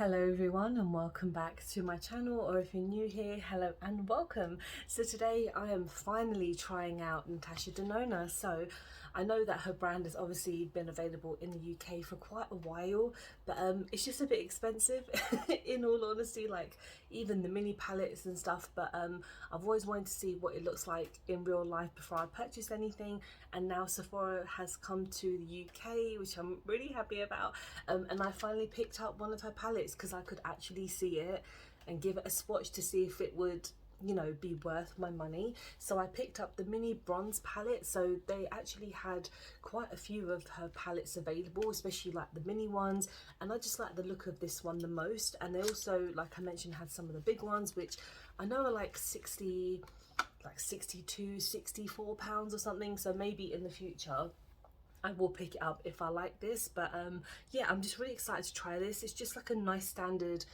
Hello everyone and welcome back to my channel, or if you're new here, hello and welcome. So today I am finally trying out Natasha Denona. So I know that her brand has obviously been available in the UK for quite a while, but it's just a bit expensive in all honesty, like even the mini palettes and stuff. But I've always wanted to see what it looks like in real life before I purchase anything, and now Sephora has come to the UK, which I'm really happy about, and I finally picked up one of her palettes because I could actually see it and give it a swatch to see if it would, you know, be worth my money. So I picked up the mini bronze palette. So they actually had quite a few of her palettes available, especially like the mini ones, and I just like the look of this one the most. And they also, like I mentioned, had some of the big ones, which I know are like 62, 64 pounds or something. So maybe in the future I will pick it up if I like this. But yeah, I'm just really excited to try this. It's just like a nice standard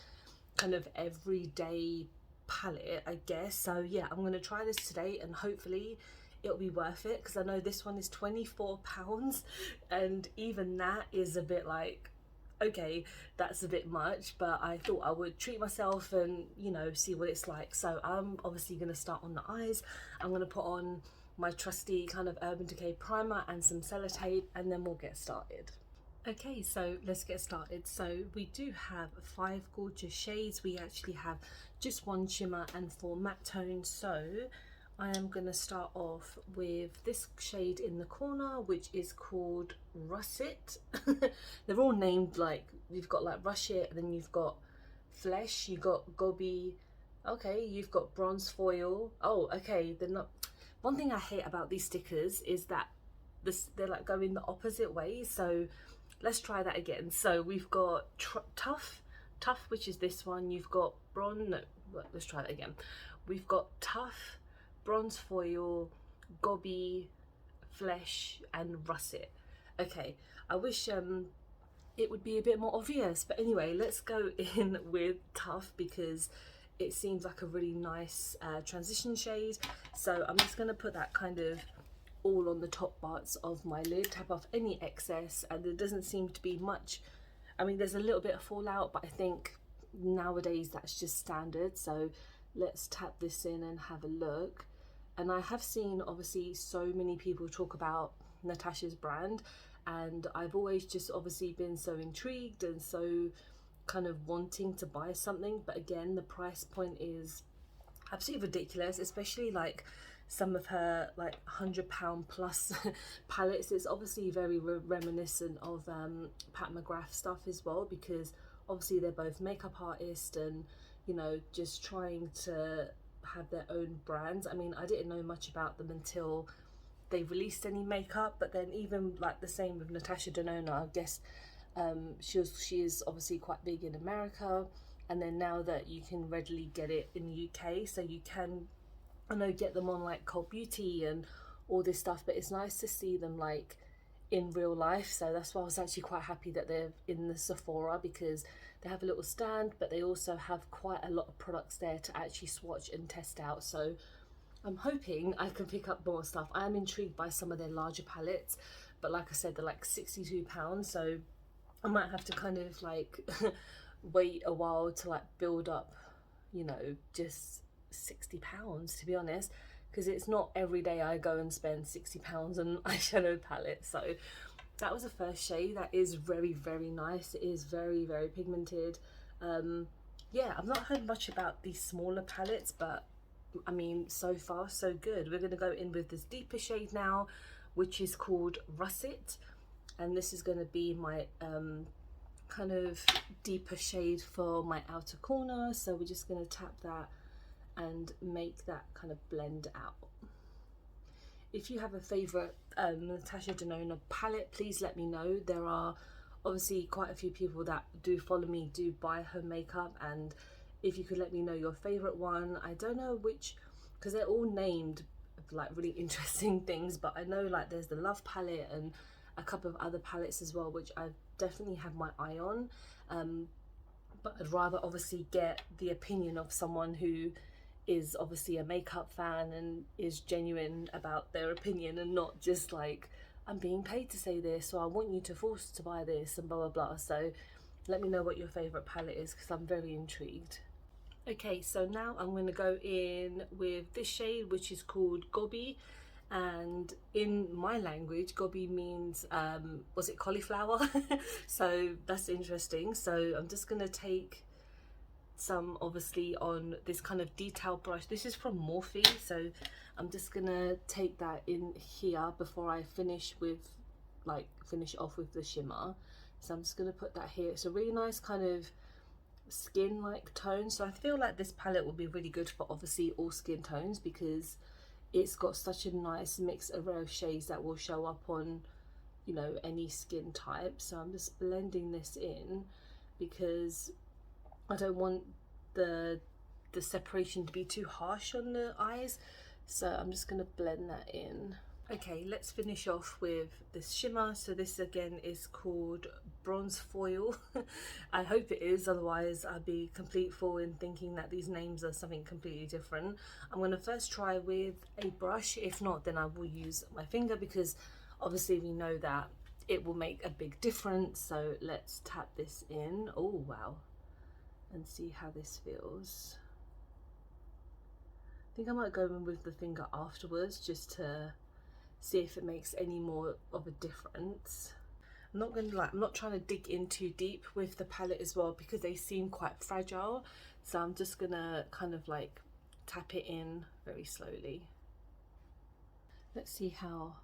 kind of everyday palette, I guess. So yeah, I'm gonna try this today and hopefully it'll be worth it, because I know this one is £24, and even that is a bit like, okay, that's a bit much, but I thought I would treat myself and, you know, see what it's like. So I'm obviously going to start on the eyes. I'm going to put on my trusty kind of Urban Decay primer and some sellotape, and then we'll get started. Okay, so let's get started. So we do have 5 gorgeous shades. We actually have just 1 shimmer and 4 matte tones. So I am going to start off with this shade in the corner, which is called Russet. They're all named like, you've got like Russet, and then you've got Flesh, you've got Gobi, okay, you've got Bronze Foil. Oh, okay, they're not. One thing I hate about these stickers is that they're like going the opposite way. So let's try that again. So we've got Tough, which is this one. You've got Bronze, no, let's try that again. We've got Tough, Bronze Foil, Gobi, Flesh, and Russet. Okay, I wish it would be a bit more obvious, but anyway, let's go in with Tough because it seems like a really nice transition shade. So I'm just going to put that kind of all on the top parts of my lid, tap off any excess, and there doesn't seem to be much. I mean, there's a little bit of fallout, but I think nowadays that's just standard. So let's tap this in and have a look. And I have seen obviously so many people talk about Natasha's brand, and I've always just obviously been so intrigued and so kind of wanting to buy something. But again, the price point is absolutely ridiculous, especially like some of her like £100 plus palettes. It's obviously very reminiscent of Pat McGrath stuff as well, because obviously they're both makeup artists and, you know, just trying to have their own brands. I mean, I didn't know much about them until they released any makeup, but then even like the same with Natasha Denona, I guess she is obviously quite big in America, and then now that you can readily get it in the UK, so you can, I know, get them on like Cult Beauty and all this stuff, but it's nice to see them like in real life. So that's why I was actually quite happy that they're in the Sephora, because they have a little stand, but they also have quite a lot of products there to actually swatch and test out. So I'm hoping I can pick up more stuff. I am intrigued by some of their larger palettes, but like I said, they're like £62, so I might have to kind of like wait a while to like build up, you know, just £60 to be honest, because it's not every day I go and spend £60 on eyeshadow palette. So that was the first shade. That is very, very nice. It is very, very pigmented. Yeah, I've not heard much about these smaller palettes, but I mean, so far so good. We're going to go in with this deeper shade now, which is called Russet, and this is going to be my kind of deeper shade for my outer corner. So we're just going to tap that and make that kind of blend out. If you have a favorite Natasha Denona palette, please let me know. There are obviously quite a few people that do follow me, do buy her makeup, and if you could let me know your favorite one. I don't know which, because they're all named like really interesting things, but I know like there's the Love palette and a couple of other palettes as well, which I definitely have my eye on, but I'd rather obviously get the opinion of someone who is obviously a makeup fan and is genuine about their opinion, and not just like, I'm being paid to say this, so I want you to force to buy this and blah blah blah. So Let me know what your favourite palette is because I'm very intrigued. Okay, so now I'm going to go in with this shade, which is called Gobi, and in my language Gobi means was it cauliflower? So that's interesting. So I'm just going to take some obviously on this kind of detail brush. This is from Morphe, so I'm just gonna take that in here before I finish off with the shimmer. So I'm just gonna put that here. It's a really nice kind of skin like tone, so I feel like this palette will be really good for obviously all skin tones because it's got such a nice mixed array of shades that will show up on, you know, any skin type. So I'm just blending this in because I don't want the separation to be too harsh on the eyes, so I'm just going to blend that in. Okay, let's finish off with this shimmer. So this again is called Bronze Foil. I hope it is, otherwise I'd be complete fool in thinking that these names are something completely different. I'm going to first try with a brush. If not, then I will use my finger because obviously we know that it will make a big difference. So let's tap this in. Oh wow, and see how this feels. I think I might go in with the finger afterwards just to see if it makes any more of a difference. I'm not trying to dig in too deep with the palette as well because they seem quite fragile, so I'm just gonna kind of like tap it in very slowly. Let's see how,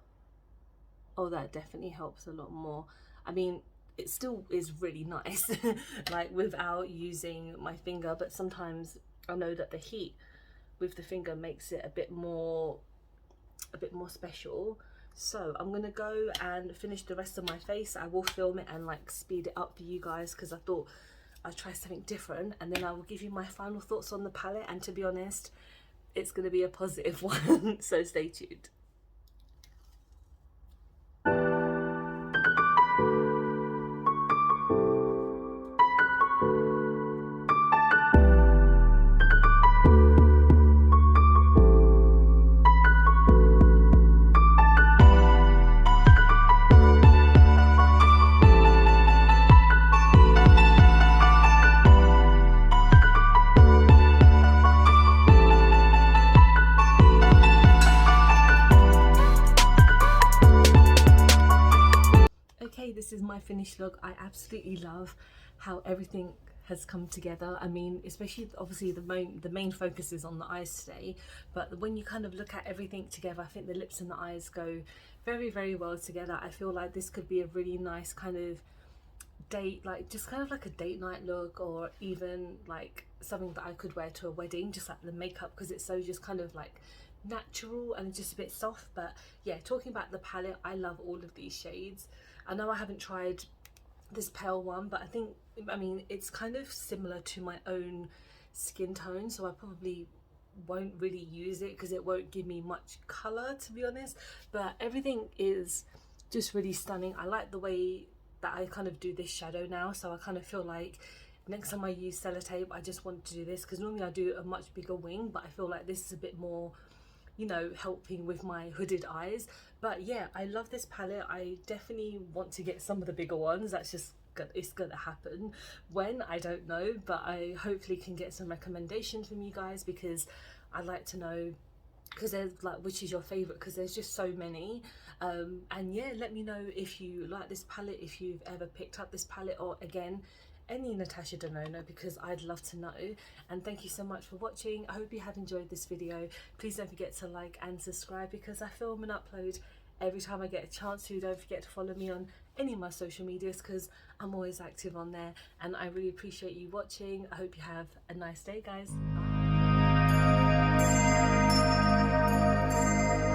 oh, that definitely helps a lot more. I mean, it still is really nice like without using my finger, but sometimes I know that the heat with the finger makes it a bit more special. So I'm gonna go and finish the rest of my face. I will film it and like speed it up for you guys because I thought I'd try something different, and then I will give you my final thoughts on the palette, and to be honest, it's gonna be a positive one. So stay tuned. This is my finished look. I absolutely love how everything has come together. I mean, especially obviously the main focus is on the eyes today, but when you kind of look at everything together, I think the lips and the eyes go very, very well together. I feel like this could be a really nice kind of date, like just kind of like a date night look, or even like something that I could wear to a wedding, just like the makeup, because it's so just kind of like natural and just a bit soft. But yeah, talking about the palette, I love all of these shades. I know I haven't tried this pale one, but I mean it's kind of similar to my own skin tone, so I probably won't really use it because it won't give me much color, to be honest. But everything is just really stunning. I like the way that I kind of do this shadow now, so I kind of feel like next time I use sellotape, I just want to do this because normally I do a much bigger wing, but I feel like this is a bit more, you know, helping with my hooded eyes. But yeah, I love this palette. I definitely want to get some of the bigger ones. That's just it's gonna happen. When, I don't know, but I hopefully can get some recommendations from you guys because I'd like to know, because there's like which is your favorite, because there's just so many. And yeah, let me know if you like this palette, if you've ever picked up this palette, or again any Natasha Denona, because I'd love to know. And thank you so much for watching. I hope you have enjoyed this video. Please don't forget to like and subscribe because I film and upload every time I get a chance to. Don't forget to follow me on any of my social medias because I'm always active on there, and I really appreciate you watching. I hope you have a nice day, guys. Bye.